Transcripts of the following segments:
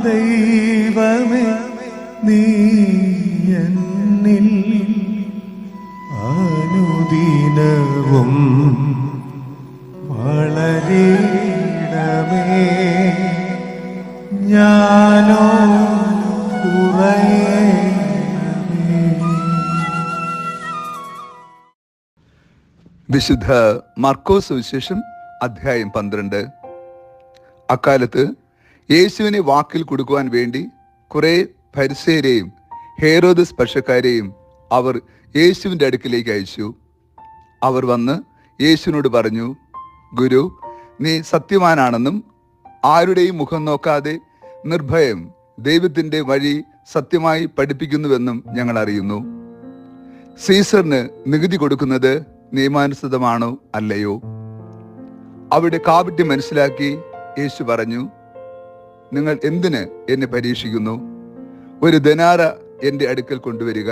ദൈവമേ നീ എന്നിൽ അനുദിനവും വളരണമേ, ഞാനോ കുറയണമേ. വിശുദ്ധ മർക്കോസ് സുവിശേഷം അധ്യായം 12. അക്കാലത്ത് യേശുവിനെ വാക്കിൽ കൊടുക്കുവാൻ വേണ്ടി കുറെ ഫരിസേയരെയും ഹേരോദസ് പക്ഷക്കാരെയും അവർ യേശുവിൻ്റെ അടുക്കിലേക്ക് അയച്ചു. അവർ വന്ന് യേശുവിനോട് പറഞ്ഞു, ഗുരു, നീ സത്യവാനാണെന്നും ആരുടെയും മുഖം നോക്കാതെ നിർഭയം ദൈവത്തിൻ്റെ വഴി സത്യമായി പഠിപ്പിക്കുന്നുവെന്നും ഞങ്ങൾ അറിയുന്നു. സീസറിന് നികുതി കൊടുക്കുന്നത് നിയമാനുസൃതമാണോ അല്ലയോ? അവിടെ കാപട്യം മനസ്സിലാക്കി യേശു പറഞ്ഞു, നിങ്ങൾ എന്തിന് എന്നെ പരീക്ഷിക്കുന്നു? ഒരു ദനാര എൻ്റെ അടുക്കൽ കൊണ്ടുവരിക,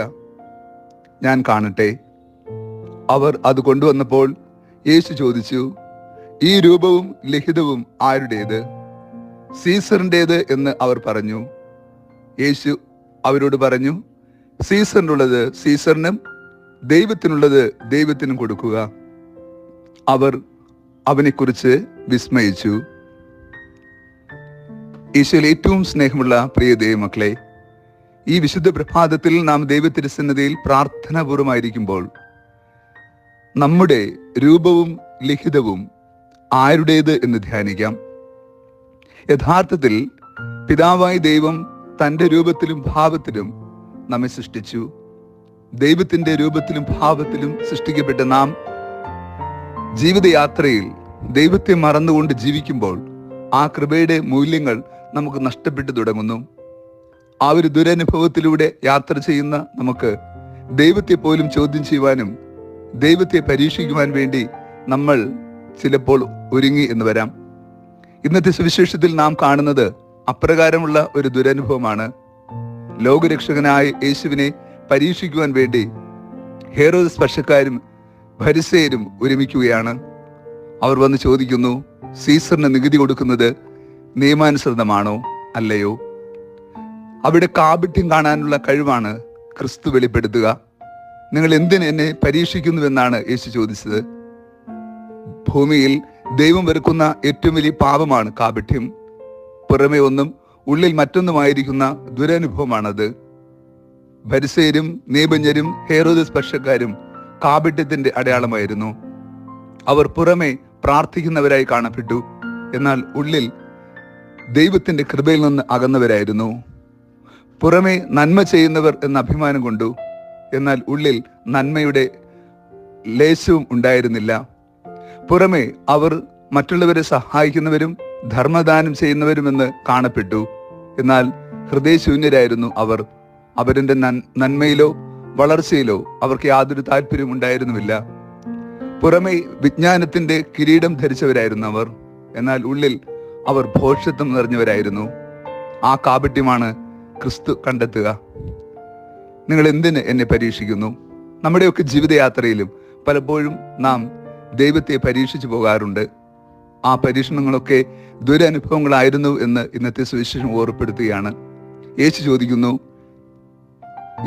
ഞാൻ കാണട്ടെ. അവർ അത് കൊണ്ടുവന്നപ്പോൾ യേശു ചോദിച്ചു, ഈ രൂപവും ലിഖിതവും ആരുടേത്? സീസറിൻ്റേത് എന്ന് അവർ പറഞ്ഞു. യേശു അവരോട് പറഞ്ഞു, സീസറിനുള്ളത് സീസറിനും ദൈവത്തിനുള്ളത് ദൈവത്തിനും കൊടുക്കുക. അവർ അവനെക്കുറിച്ച് വിസ്മയിച്ചു. ഈശോയിൽ ഏറ്റവും സ്നേഹമുള്ള പ്രിയ ദൈവമക്കളെ, ഈ വിശുദ്ധ പ്രഭാതത്തിൽ നാം ദൈവത്തിരുസന്നിധിയിൽ പ്രാർത്ഥനാപൂർവമായിരിക്കുമ്പോൾ നമ്മുടെ രൂപവും ലിഖിതവും ആരുടേത് എന്ന് ധ്യാനിക്കാം. യഥാർത്ഥത്തിൽ പിതാവായ ദൈവം തൻ്റെ രൂപത്തിലും ഭാവത്തിലും നമ്മെ സൃഷ്ടിച്ചു. ദൈവത്തിൻ്റെ രൂപത്തിലും ഭാവത്തിലും സൃഷ്ടിക്കപ്പെട്ട നാം ജീവിതയാത്രയിൽ ദൈവത്തെ മറന്നുകൊണ്ട് ജീവിക്കുമ്പോൾ ആ കൃപയുടെ മൂല്യങ്ങൾ നമുക്ക് നഷ്ടപ്പെട്ടു തുടങ്ങുന്നു. ആ ഒരു ദുരനുഭവത്തിലൂടെ യാത്ര ചെയ്യുന്ന നമുക്ക് ദൈവത്തെ പോലും ചോദ്യം ചെയ്യുവാനും ദൈവത്തെ പരീക്ഷിക്കുവാൻ വേണ്ടി നമ്മൾ ചിലപ്പോൾ ഒരുങ്ങി എന്ന് വരാം. ഇന്നത്തെ സുവിശേഷത്തിൽ നാം കാണുന്നത് അപ്രകാരമുള്ള ഒരു ദുരനുഭവമാണ്. ലോകരക്ഷകനായ യേശുവിനെ പരീക്ഷിക്കുവാൻ വേണ്ടി ഹേരോദസ് പക്ഷക്കാരും ഫരിസേയരും ഒരുമിക്കുകയാണ്. അവർ വന്ന് ചോദിക്കുന്നു, സീസറിന് നികുതി കൊടുക്കുന്നത് നിയമാനുസൃതമാണോ അല്ലയോ? അവിടെ കാപട്യം കാണാനുള്ള കഴിവാണ് ക്രിസ്തു വെളിപ്പെടുത്തുക. നിങ്ങൾ എന്തിന് എന്നെ പരീക്ഷിക്കുന്നുവെന്നാണ് യേശു ചോദിച്ചത്. ഭൂമിയിൽ ദൈവം വെറുക്കുന്ന ഏറ്റവും വലിയ പാപമാണ് കാപട്യം. പുറമെ ഒന്നും ഉള്ളിൽ മറ്റൊന്നുമായിരിക്കുന്ന ദുരനുഭവമാണത്. ഫരിസേയരും നീപജ്ഞരും ഹേരോദസ് പക്ഷക്കാരും കാപട്യത്തിന്റെ അടയാളമായിരുന്നു. അവർ പുറമെ പ്രാർത്ഥിക്കുന്നവരായി കാണപ്പെട്ടു, എന്നാൽ ഉള്ളിൽ ദൈവത്തിന്റെ കൃപയിൽ നിന്ന് അകന്നവരായിരുന്നു. പുറമെ നന്മ ചെയ്യുന്നവർ എന്ന അഭിമാനം കൊണ്ടു, എന്നാൽ ഉള്ളിൽ നന്മയുടെ ലേശവും ഉണ്ടായിരുന്നില്ല. പുറമെ അവർ മറ്റുള്ളവരെ സഹായിക്കുന്നവരും ധർമ്മദാനം ചെയ്യുന്നവരുമെന്ന് കാണപ്പെട്ടു, എന്നാൽ ഹൃദയശൂന്യരായിരുന്നു അവർ. അവരുടെ നന്മയിലോ വളർച്ചയിലോ അവർക്ക് യാതൊരു താല്പര്യവും ഉണ്ടായിരുന്നുമില്ല. പുറമെ വിജ്ഞാനത്തിന്റെ കിരീടം ധരിച്ചവരായിരുന്നു അവർ, എന്നാൽ ഉള്ളിൽ അവർ ഭോഷത്വം നിറഞ്ഞവരായിരുന്നു. ആ കാപട്യമാണ് ക്രിസ്തു കണ്ടെത്തുക. നിങ്ങൾ എന്തിന് എന്നെ പരീക്ഷിക്കുന്നു? നമ്മുടെയൊക്കെ ജീവിതയാത്രയിലും പലപ്പോഴും നാം ദൈവത്തെ പരീക്ഷിച്ചു പോകാറുണ്ട്. ആ പരീക്ഷണങ്ങളൊക്കെ ദുരനുഭവങ്ങളായിരുന്നു എന്ന് ഇന്നത്തെ സുവിശേഷം ഓർമ്മപ്പെടുത്തുകയാണ്. യേശു ചോദിക്കുന്നു,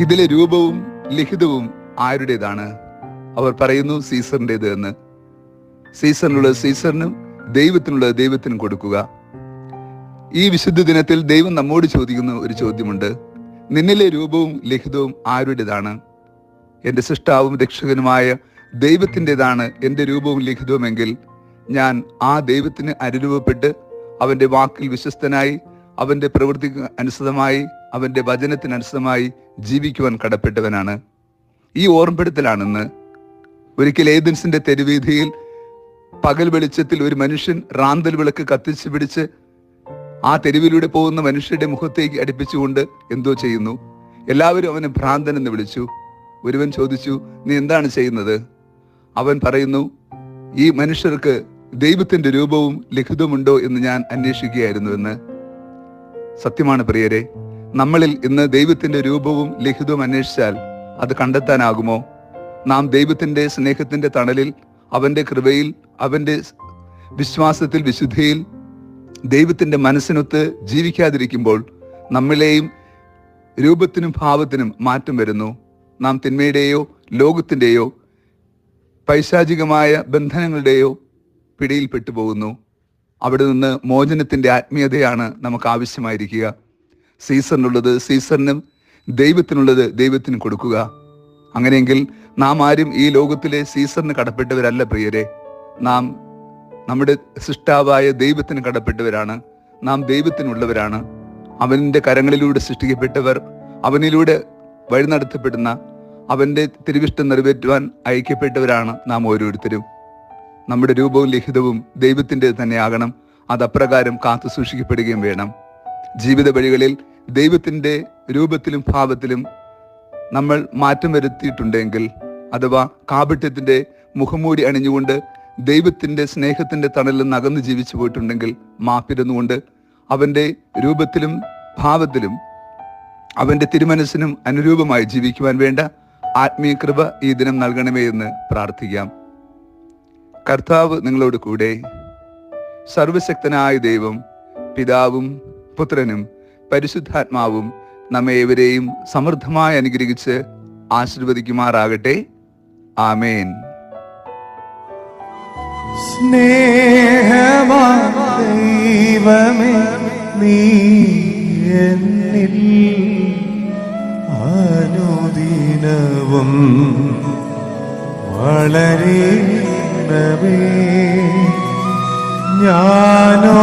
ഇതിലെ രൂപവും ലിഖിതവും ആരുടേതാണ്? അവർ പറയുന്നു സീസറിൻ്റേത് എന്ന്. സീസറിനുള്ളത് സീസറിനും ദൈവത്തിനുള്ളത് ദൈവത്തിനും കൊടുക്കുക. ഈ വിശുദ്ധ ദിനത്തിൽ ദൈവം നമ്മോട് ചോദിക്കുന്ന ഒരു ചോദ്യമുണ്ട്. നിന്നിലെ രൂപവും ലിഖിതവും ആരുടേതാണ്? എൻ്റെ സൃഷ്ടാവും രക്ഷകനുമായ ദൈവത്തിൻ്റെതാണ് എൻ്റെ രൂപവും ലിഖിതവുമെങ്കിൽ ഞാൻ ആ ദൈവത്തിന് അനുരൂപപ്പെട്ട് അവൻ്റെ വാക്കിൽ വിശ്വസ്തനായി അവൻ്റെ പ്രവൃത്തിക്ക് അനുസൃതമായി അവൻ്റെ വചനത്തിനനുസൃതമായി ജീവിക്കുവാൻ കടപ്പെട്ടവനാണ്. ഈ ഓർമ്മപ്പെടുത്തലാണെന്ന്. ഒരിക്കൽ ഏദൻസിന്റെ തെരുവീഥിയിൽ പകൽ വെളിച്ചത്തിൽ ഒരു മനുഷ്യൻ റാന്തൽ വിളക്ക് കത്തിച്ചു പിടിച്ച് ആ തെരുവിലൂടെ പോകുന്ന മനുഷ്യരുടെ മുഖത്തേക്ക് അടുപ്പിച്ചുകൊണ്ട് എന്തോ ചെയ്യുന്നു. എല്ലാവരും അവനെ ഭ്രാന്തൻ എന്ന് വിളിച്ചു. ഒരുവൻ ചോദിച്ചു, നീ എന്താണ് ചെയ്യുന്നത്? അവൻ പറയുന്നു, ഈ മനുഷ്യർക്ക് ദൈവത്തിന്റെ രൂപവും ലിഖിതവുമുണ്ടോ എന്ന് ഞാൻ അന്വേഷിക്കുകയായിരുന്നു എന്ന്. സത്യമാണ് പ്രിയരെ, നമ്മളിൽ ഇന്ന് ദൈവത്തിന്റെ രൂപവും ലിഖിതവും അന്വേഷിച്ചാൽ അത് കണ്ടെത്താനാകുമോ? നാം ദൈവത്തിന്റെ സ്നേഹത്തിന്റെ തണലിൽ, അവന്റെ കൃപയിൽ, അവന്റെ വിശ്വാസത്തിൽ, വിശുദ്ധിയിൽ, ദൈവത്തിന്റെ മനസ്സിനൊത്ത് ജീവിക്കാതിരിക്കുമ്പോൾ നമ്മിലെയും രൂപത്തിനും ഭാവത്തിനും മാറ്റം വരുന്നു. നാം തിന്മയുടെയോ ലോകത്തിൻ്റെയോ പൈശാചികമായ ബന്ധനങ്ങളുടെയോ പിടിയിൽ പെട്ടുപോകുന്നു. അവിടെ നിന്ന് മോചനത്തിന്റെ ആത്മീയതയാണ് നമുക്ക് ആവശ്യമായിരിക്കുക. സീസറിനുള്ളത് സീസറിനും ദൈവത്തിനുള്ളത് ദൈവത്തിനും കൊടുക്കുക. അങ്ങനെയെങ്കിൽ നാം ആരും ഈ ലോകത്തിലെ സീസറിന് കടപ്പെട്ടവരല്ല പ്രിയരെ. നാം നമ്മുടെ സൃഷ്ടാവായ ദൈവത്തിന് കടപ്പെട്ടവരാണ്. നാം ദൈവത്തിനുള്ളവരാണ്. അവൻ്റെ കരങ്ങളിലൂടെ സൃഷ്ടിക്കപ്പെട്ടവർ, അവനിലൂടെ വഴി നടത്തപ്പെടുന്ന, അവൻ്റെ തിരുവിഷ്ടം നിറവേറ്റുവാൻ അയക്കപ്പെട്ടവരാണ് നാം ഓരോരുത്തരും. നമ്മുടെ രൂപവും ലിഖിതവും ദൈവത്തിൻ്റെ തന്നെ ആകണം. അത് അപ്രകാരം കാത്തു സൂക്ഷിക്കപ്പെടുകയും വേണം. ജീവിത വഴികളിൽ ദൈവത്തിൻ്റെ രൂപത്തിലും ഭാവത്തിലും നമ്മൾ മാറ്റം വരുത്തിയിട്ടുണ്ടെങ്കിൽ, അഥവാ കാപട്യത്തിൻ്റെ മുഖംമൂടി അണിഞ്ഞുകൊണ്ട് ദൈവത്തിൻ്റെ സ്നേഹത്തിൻ്റെ തണലിൽ നിന്ന് അകന്ന് ജീവിച്ചു പോയിട്ടുണ്ടെങ്കിൽ മാപ്പിരുന്നുകൊണ്ട് അവൻ്റെ രൂപത്തിലും ഭാവത്തിലും അവൻ്റെ തിരുമനസ്സിനും അനുരൂപമായി ജീവിക്കുവാൻ വേണ്ട ആത്മീയ കൃപ ഈ ദിനം നൽകണമേ എന്ന് പ്രാർത്ഥിക്കാം. കർത്താവ് നിങ്ങളോട് കൂടെ. സർവശക്തനായ ദൈവം പിതാവും പുത്രനും പരിശുദ്ധാത്മാവും നമ്മെ ഏവരെയും സമൃദ്ധമായി അനുഗ്രഹിച്ച് ആശീർവദിക്കുമാറാകട്ടെ. ആമേൻ. സ്നേഹമാ ദൈവമേ, നീ എന്നിൽ അനുദിനവും വളരണമേ. ഞാനോ